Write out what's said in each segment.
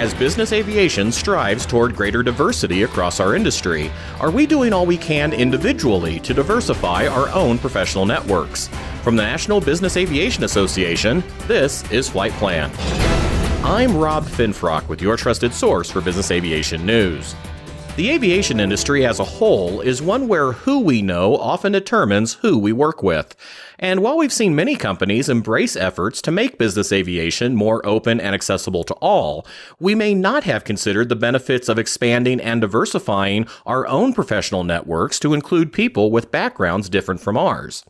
As business aviation strives toward greater diversity across our industry, are we doing all we can individually to diversify our own professional networks? From the National Business Aviation Association, this is Flight Plan. I'm Rob Finfrock with your trusted source for business aviation news. The aviation industry as a whole is one where who we know often determines who we work with. And while we've seen many companies embrace efforts to make business aviation more open and accessible to all, we may not have considered the benefits of expanding and diversifying our own professional networks to include people with backgrounds different from ours.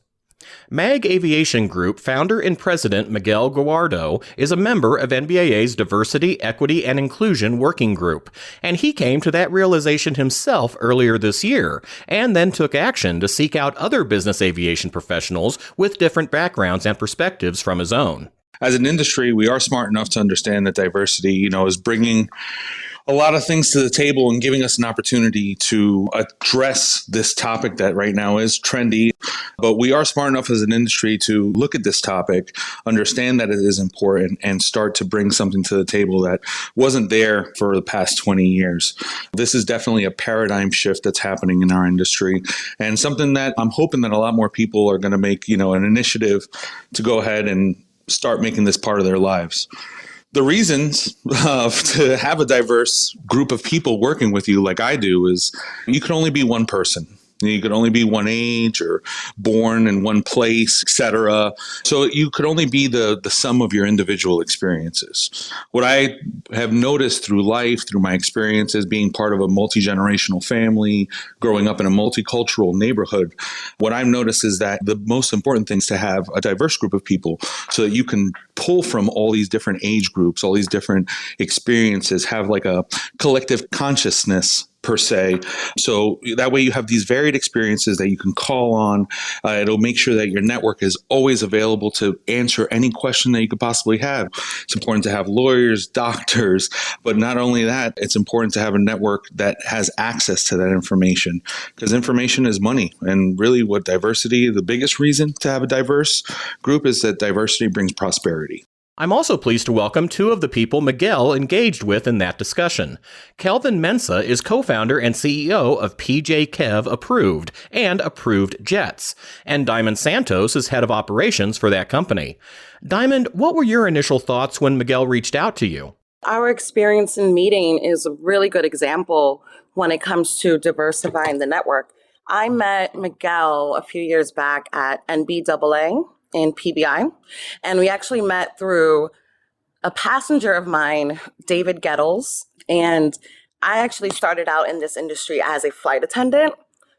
MAG Aviation Group founder and president Miguel Guardo is a member of NBAA's Diversity, Equity, and Inclusion Working Group, and he came to that realization himself earlier this year, and then took action to seek out other business aviation professionals with different backgrounds and perspectives from his own. As an industry, we are smart enough to understand that diversity, is bringing a lot of things to the table and giving us an opportunity to address this topic that right now is trendy. But we are smart enough as an industry to look at this topic, understand that it is important, and start to bring something to the table that wasn't there for the past 20 years. This is definitely a paradigm shift that's happening in our industry, and something that I'm hoping that a lot more people are going to make, an initiative to go ahead and start making this part of their lives. The reasons to have a diverse group of people working with you like I do is you can only be one person. You could only be one age or born in one place, etc. So you could only be the sum of your individual experiences. What I have noticed through life, through my experiences being part of a multi-generational family, growing up in a multicultural neighborhood, what I've noticed is that the most important thing is to have a diverse group of people so that you can pull from all these different age groups, all these different experiences, have like a collective consciousness per se. So that way you have these varied experiences that you can call on. It'll make sure that your network is always available to answer any question that you could possibly have. It's important to have lawyers, doctors, but not only that, it's important to have a network that has access to that information, because information is money. And really what diversity, the biggest reason to have a diverse group is that diversity brings prosperity. I'm also pleased to welcome two of the people Miguel engaged with in that discussion. Kelvin Mensah is co-founder and CEO of PJ Kev Approved and Approved Jets, and Diamond Santos is head of operations for that company. Diamond, what were your initial thoughts when Miguel reached out to you? Our experience in meeting is a really good example when it comes to diversifying the network. I met Miguel a few years back at NBAA in PBI. And we actually met through a passenger of mine, David Gettles. And I actually started out in this industry as a flight attendant.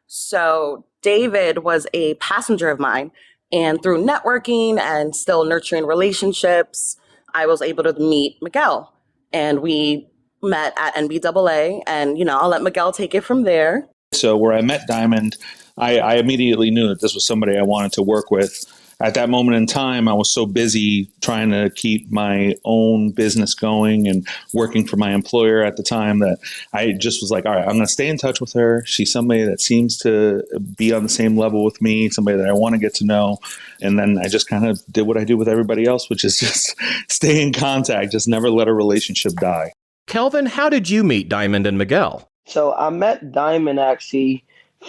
So David was a passenger of mine. And through networking and still nurturing relationships, I was able to meet Miguel. And we met at NBAA. And, I'll let Miguel take it from there. So where I met Diamond, I immediately knew that this was somebody I wanted to work with. At that moment in time, I was so busy trying to keep my own business going and working for my employer at the time that I just was like, all right, I'm going to stay in touch with her. She's somebody that seems to be on the same level with me, somebody that I want to get to know. And then I just kind of did what I do with everybody else, which is just stay in contact, just never let a relationship die. Kelvin, how did you meet Diamond and Miguel? So I met Diamond actually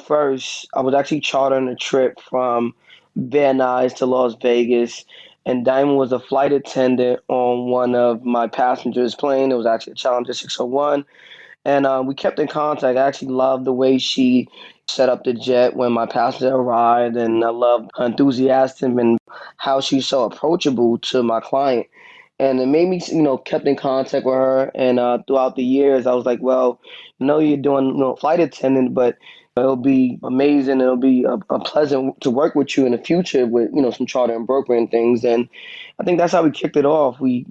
first. I was actually chartering a trip from Van Nuys to Las Vegas, and Diamond was a flight attendant on one of my passengers' plane. It was actually a Challenger 601, and we kept in contact. I actually loved the way she set up the jet when my passenger arrived, and I loved her enthusiasm and how she's so approachable to my client. And it made me, kept in contact with her. And throughout the years, I was like, well, you're doing, flight attendant, but it'll be amazing. It'll be a pleasant to work with you in the future with, some charter and brokering things. And I think that's how we kicked it off. We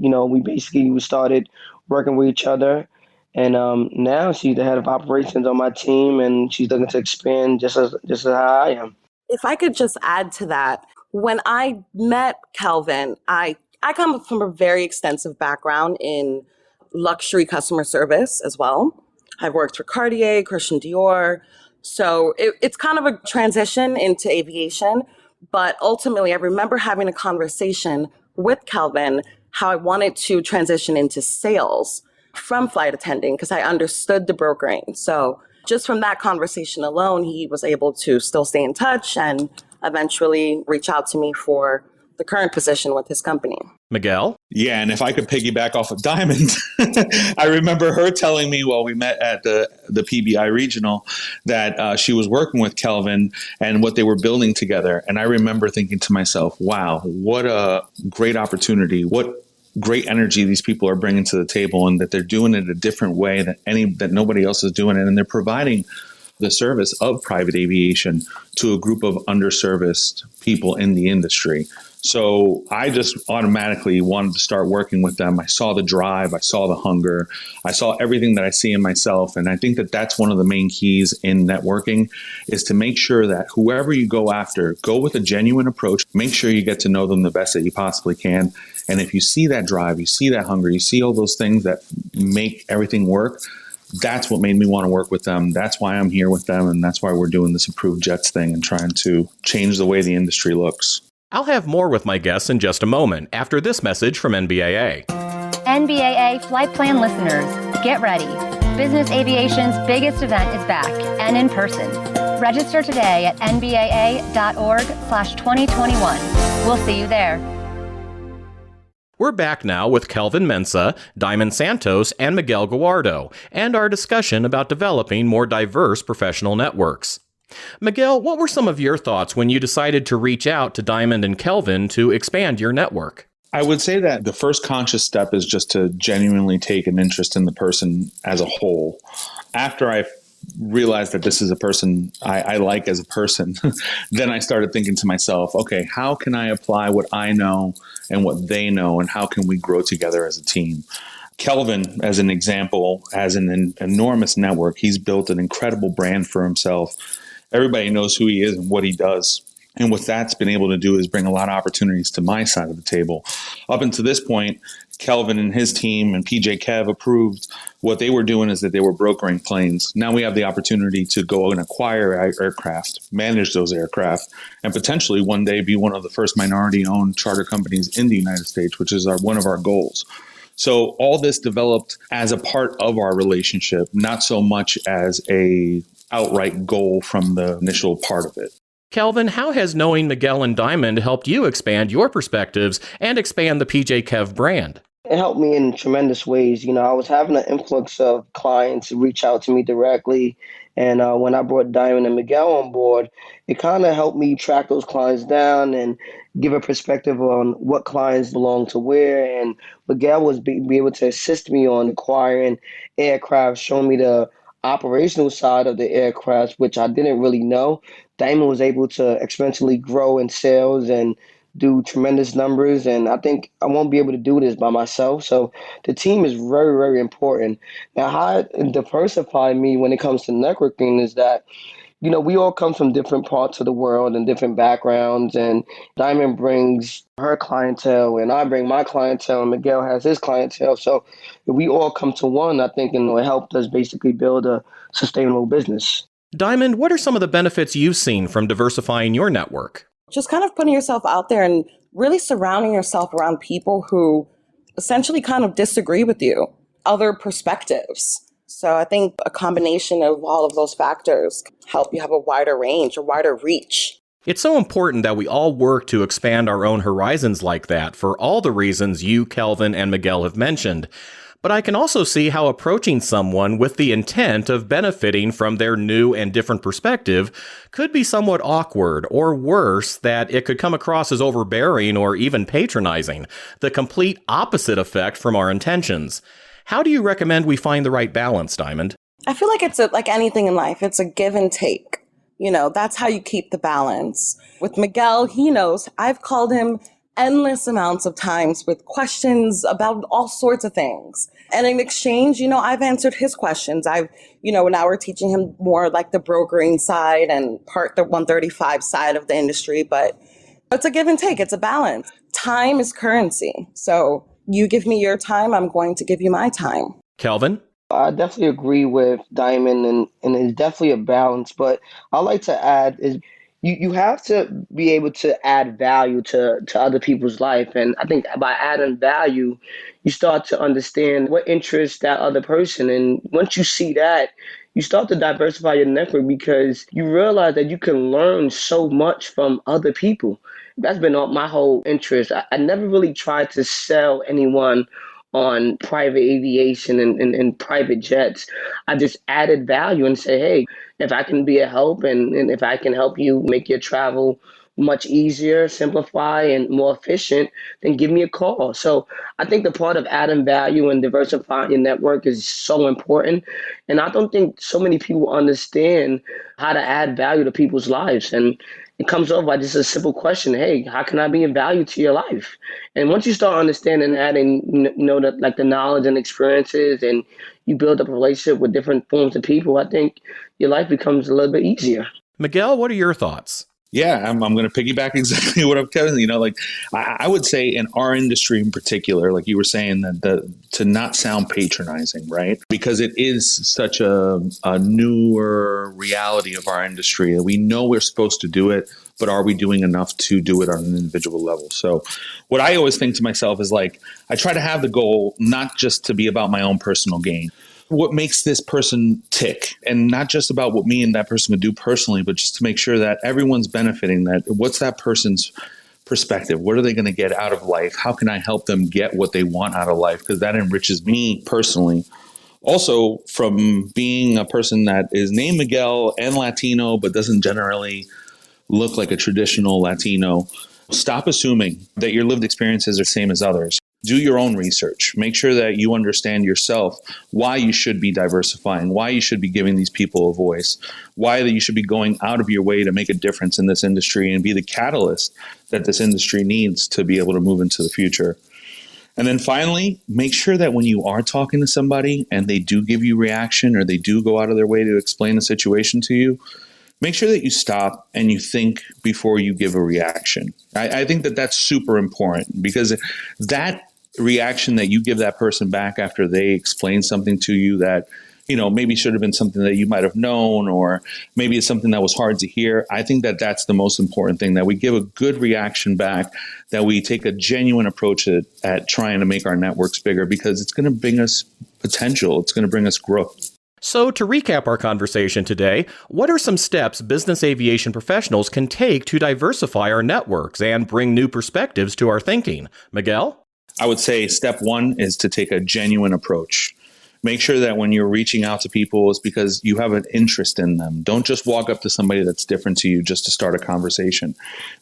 started working with each other. And now she's the head of operations on my team, and she's looking to expand just as how I am. If I could just add to that, when I met Kelvin, I come from a very extensive background in luxury customer service as well. I've worked for Cartier, Christian Dior. So it's kind of a transition into aviation. But ultimately, I remember having a conversation with Kelvin how I wanted to transition into sales from flight attending because I understood the brokering. So just from that conversation alone, he was able to still stay in touch and eventually reach out to me for the current position with his company. Miguel? Yeah, and if I could piggyback off of Diamond, I remember her telling me while we met at the PBI regional that she was working with Kelvin and what they were building together. And I remember thinking to myself, wow, what a great opportunity. What great energy these people are bringing to the table, and that they're doing it a different way that nobody else is doing it. And they're providing the service of private aviation to a group of underserviced people in the industry. So I just automatically wanted to start working with them. I saw the drive, I saw the hunger, I saw everything that I see in myself. And I think that that's one of the main keys in networking, is to make sure that whoever you go after, go with a genuine approach, make sure you get to know them the best that you possibly can. And if you see that drive, you see that hunger, you see all those things that make everything work, that's what made me want to work with them. That's why I'm here with them. And that's why we're doing this Approved Jets thing and trying to change the way the industry looks. I'll have more with my guests in just a moment after this message from NBAA. NBAA Flight Plan listeners, get ready. Business aviation's biggest event is back and in person. Register today at nbaa.org/2021. We'll see you there. We're back now with Kelvin Mensah, Diamond Santos, and Miguel Guardo, and our discussion about developing more diverse professional networks. Miguel, what were some of your thoughts when you decided to reach out to Diamond and Kelvin to expand your network? I would say that the first conscious step is just to genuinely take an interest in the person as a whole. After I realized that this is a person I like as a person, then I started thinking to myself, okay, how can I apply what I know and what they know, and how can we grow together as a team? Kelvin, as an example, has an enormous network. He's built an incredible brand for himself. Everybody knows who he is and what he does. And what that's been able to do is bring a lot of opportunities to my side of the table. Up until this point, Kelvin and his team and PJ Kev Approved, what they were doing is that they were brokering planes. Now we have the opportunity to go and acquire aircraft, manage those aircraft, and potentially one day be one of the first minority-owned charter companies in the United States, which is one of our goals. So all this developed as a part of our relationship, not so much as a outright goal from the initial part of it. Kelvin, how has knowing Miguel and Diamond helped you expand your perspectives and expand the PJ Kev brand? It helped me in tremendous ways. You know, I was having an influx of clients reach out to me directly. And when I brought Diamond and Miguel on board, it kind of helped me track those clients down and give a perspective on what clients belong to where. And Miguel was be able to assist me on acquiring aircraft, showing me the operational side of the aircraft, which I didn't really know. Diamond was able to exponentially grow in sales and do tremendous numbers, and I think I won't be able to do this by myself. So the team is very, very important. Now, how it diversified me when it comes to networking is that, you know, we all come from different parts of the world and different backgrounds, and Diamond brings her clientele, and I bring my clientele, and Miguel has his clientele. So we all come to one, I think, and it helped us basically build a sustainable business. Diamond, what are some of the benefits you've seen from diversifying your network? Just kind of putting yourself out there and really surrounding yourself around people who essentially kind of disagree with you, other perspectives. So I think a combination of all of those factors help you have a wider range, a wider reach. It's so important that we all work to expand our own horizons like that for all the reasons you, Kelvin, and Miguel have mentioned. But I can also see how approaching someone with the intent of benefiting from their new and different perspective could be somewhat awkward, or worse, that it could come across as overbearing or even patronizing, the complete opposite effect from our intentions. How do you recommend we find the right balance, Diamond? I feel like it's like anything in life. It's a give and take. You know, that's how you keep the balance. With Miguel, he knows I've called him endless amounts of times with questions about all sorts of things. And in exchange, you know, I've answered his questions. Now we're teaching him more like the brokering side and the 135 side of the industry, but it's a give and take. It's a balance. Time is currency. So you give me your time, I'm going to give you my time. Kelvin? I definitely agree with Diamond, and it's definitely a balance. But I like to add is, you have to be able to add value to other people's life. And I think by adding value, you start to understand what interests that other person. And once you see that, you start to diversify your network because you realize that you can learn so much from other people. That's been my whole interest. I never really tried to sell anyone on private aviation and private jets. I just added value and say, hey, if I can be a help and if I can help you make your travel much easier, simplify, and more efficient, then give me a call. So I think the part of adding value and diversifying your network is so important. And I don't think so many people understand how to add value to people's lives. And it comes off by just a simple question. Hey, how can I be of value to your life? And once you start understanding that and that like the knowledge and experiences and you build up a relationship with different forms of people, I think your life becomes a little bit easier. Miguel, what are your thoughts? Yeah, I'm going to piggyback exactly what I'm Kevin. Like I would say in our industry in particular, like you were saying, that to not sound patronizing, right? Because it is such a newer reality of our industry. We know we're supposed to do it, but are we doing enough to do it on an individual level? So what I always think to myself is like, I try to have the goal not just to be about my own personal gain. What makes this person tick, and not just about what me and that person would do personally, but just to make sure that everyone's benefiting. That what's that person's perspective? What are they going to get out of life? How can I help them get what they want out of life? Because that enriches me personally. Also, from being a person that is named Miguel and Latino, but doesn't generally look like a traditional Latino, stop assuming that your lived experiences are the same as others. Do your own research. Make sure that you understand yourself why you should be diversifying, why you should be giving these people a voice, why that you should be going out of your way to make a difference in this industry and be the catalyst that this industry needs to be able to move into the future. And then finally, make sure that when you are talking to somebody and they do give you reaction or they do go out of their way to explain the situation to you, make sure that you stop and you think before you give a reaction. I think that that's super important, because that reaction that you give that person back after they explain something to you that, maybe should have been something that you might have known, or maybe it's something that was hard to hear. I think that that's the most important thing, that we give a good reaction back, that we take a genuine approach at trying to make our networks bigger, because it's going to bring us potential. It's going to bring us growth. So to recap our conversation today, what are some steps business aviation professionals can take to diversify our networks and bring new perspectives to our thinking? Miguel? I would say step one is to take a genuine approach. Make sure that when you're reaching out to people, it's because you have an interest in them. Don't just walk up to somebody that's different to you just to start a conversation.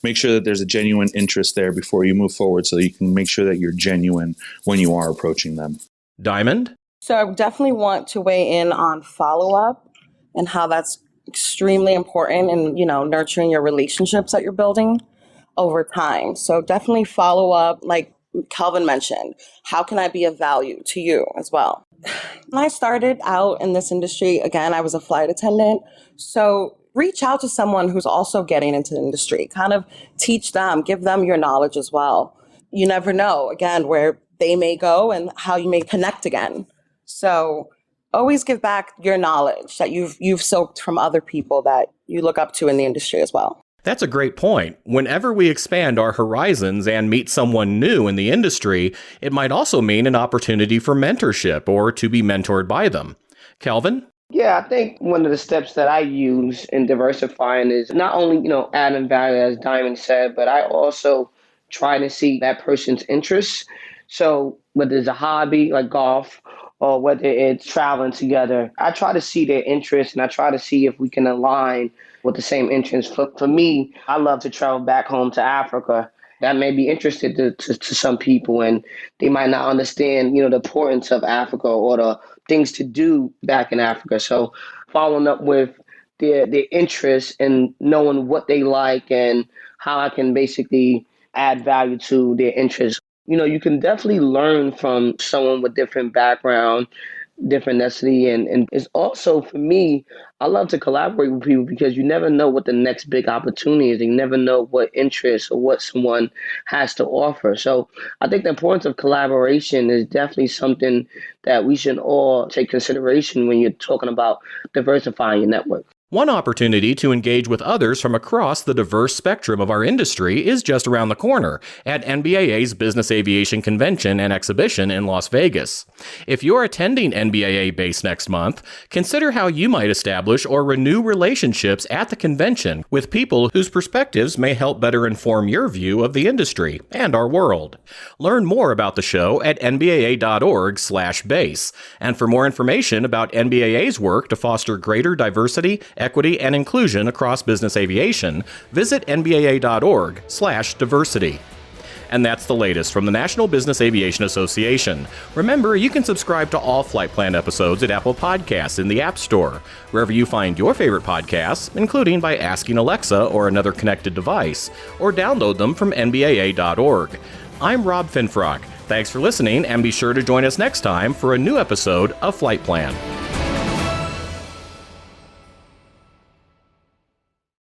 Make sure that there's a genuine interest there before you move forward, so you can make sure that you're genuine when you are approaching them. Diamond? So I definitely want to weigh in on follow-up and how that's extremely important in, nurturing your relationships that you're building over time. So definitely follow up, like Calvin mentioned. How can I be of value to you as well? When I started out in this industry, again, I was a flight attendant. So reach out to someone who's also getting into the industry. Kind of teach them, give them your knowledge as well. You never know, again, where they may go and how you may connect again. So always give back your knowledge that you've soaked from other people that you look up to in the industry as well. That's a great point. Whenever we expand our horizons and meet someone new in the industry, it might also mean an opportunity for mentorship or to be mentored by them. Calvin? Yeah, I think one of the steps that I use in diversifying is not only, adding value, as Diamond said, but I also try to see that person's interests. So whether it's a hobby like golf or whether it's traveling together, I try to see their interests and I try to see if we can align with the same interests. For me, I love to travel back home to Africa. That may be interested to some people, and they might not understand, the importance of Africa or the things to do back in Africa. So following up with their interests and knowing what they like and how I can basically add value to their interests. You can definitely learn from someone with different background, different ethnicity. And it's also, for me, I love to collaborate with people because you never know what the next big opportunity is. You never know what interest or what someone has to offer. So I think the importance of collaboration is definitely something that we should all take consideration when you're talking about diversifying your network. One opportunity to engage with others from across the diverse spectrum of our industry is just around the corner at NBAA's Business Aviation Convention and Exhibition in Las Vegas. If you're attending NBAA Base next month, consider how you might establish or renew relationships at the convention with people whose perspectives may help better inform your view of the industry and our world. Learn more about the show at nbaa.org/base. And for more information about NBAA's work to foster greater diversity, equity, and inclusion across business aviation, visit nbaa.org/diversity. And that's the latest from the National Business Aviation Association. Remember, you can subscribe to all Flight Plan episodes at Apple Podcasts in the App Store, wherever you find your favorite podcasts, including by asking Alexa or another connected device, or download them from nbaa.org. I'm Rob Finfrock. Thanks for listening, and be sure to join us next time for a new episode of Flight Plan.